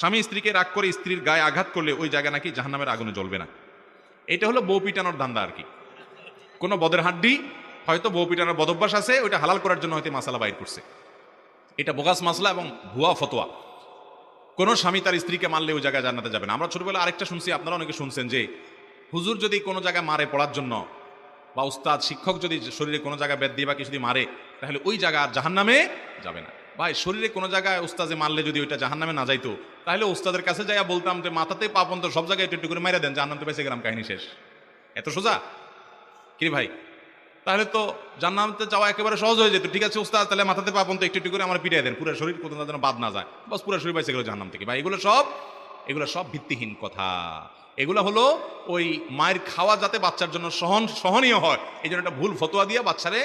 স্বামী স্ত্রীকে রাগ করে স্ত্রীর গায়ে আঘাত করলে ওই জায়গা নাকি জাহান্নামের আগুনে জ্বলবে না। এটা হলো বউ পিটানোর ধান্দা আর কি। কোনো বদের হাড্ডি হয়তো বউ পিটানোর বদভ্যাস আছে, ওইটা হালাল করার জন্য হয়তো মাসালা বাইর করছে। এটা বোগাস মাসলা এবং ভুয়া ফতোয়া। কোনো স্বামী তার স্ত্রীকে মারলে ওই জায়গায় জান্নাতে যাবে না। আমরা ছোটবেলা আরেকটা শুনছি, আপনারা অনেকে শুনছেন যে হুজুর যদি কোনো জায়গায় মারে পড়ার জন্য, বা উস্তাদ শিক্ষক যদি শরীরে কোনো জায়গায় বেদ দিয়ে বা কিছু যদি মারে, তাহলে ওই জায়গা আর জাহান্নামে যাবে না। ভাই শরীরে কোনো জায়গায় উস্তাদে মারলে যদি ওইটা জাহান্নামে না যাইতো, তাহলে উস্তাদের কাছে যাইয়া বলতাম যে মাথাতে পা পর্যন্ত সব জায়গায় একটু একটু করে মেরে দেন, জাহান্নাম তো বেঁচে গেলাম, কাহিনী শেষ। এত সোজা কি ভাই? তাহলে তো জান্নাতে যাওয়া একেবারে সহজ হয়ে যেত। ঠিক আছে উস্তাদ, তাহলে মাথাতে পা পর্যন্ত একটু একটু করে আমার পিটাই দেন, পুরো শরীর কোথাও যেন বাদ না যায়, বাস পুরো শরীর বেঁচে গেল জাহান্নাম থেকে। ভাই এগুলো সব ভিত্তিহীন কথা। এগুলো হলো ওই মায়ের খাওয়া যাতে বাচ্চার জন্য সহনীয় হয়, এই জন্য একটা ভুল ফতোয়া দিয়ে বাচ্চারে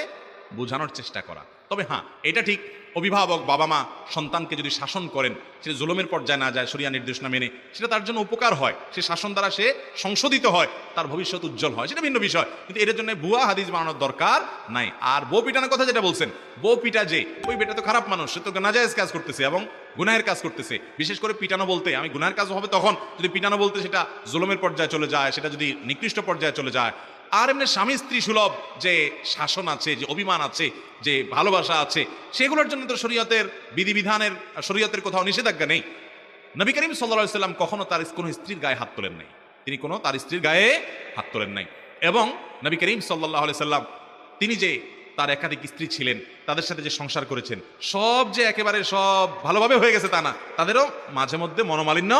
বোঝানোর চেষ্টা করা। তবে হ্যাঁ, এটা ঠিক, অভিভাবক বাবা মা সন্তানকে যদি শাসন করেন, সেটা জুলুমের পর্যায়ে না যায়, শরিয়া নির্দেশনা মেনে, সেটা তার জন্য উপকার হয়, সে শাসন দ্বারা সে সংশোধিত হয়, তার ভবিষ্যৎ উজ্জ্বল হয়, সেটা ভিন্ন বিষয়। কিন্তু এর জন্য ভুয়া হাদিস বানানোর দরকার নাই। আর বউ পিটানোর কথা যেটা বলছেন, বউ পিটা যে, ওই বেটা তো খারাপ মানুষ, সে তো নাজায়েজ কাজ করতেছে এবং গুনাহের কাজ করতেছে। বিশেষ করে পিটানো বলতে, আমি গুনাহের কাজ হবে তখন যদি পিটানো বলতে সেটা জুলুমের পর্যায়ে চলে যায়, সেটা যদি নিকৃষ্ট পর্যায়ে চলে যায়। আর এমনি স্বামী স্ত্রী সুলভ যে শাসন আছে, যে অভিমান আছে, যে ভালোবাসা আছে, সেগুলোর জন্য তো শরীয়তের বিধিবিধানের, শরীয়তের কোথাও নিষেধাজ্ঞা নেই। নবী করিম সাল্লাল্লাহু আলাইহি সাল্লাম কখনো তার কোনো স্ত্রীর গায়ে হাত তোলেন নাই। তিনি কোনো তার স্ত্রীর গায়ে হাত তোলেন নাই। এবং নবী করিম সাল্লাল্লাহু আলাইহি সাল্লাম তিনি যে তার একাধিক স্ত্রী ছিলেন, তাদের সাথে যে সংসার করেছেন, সব যে একেবারে সব ভালোভাবে হয়ে গেছে তা না, তাদেরও মাঝে মধ্যে মনোমালিন্য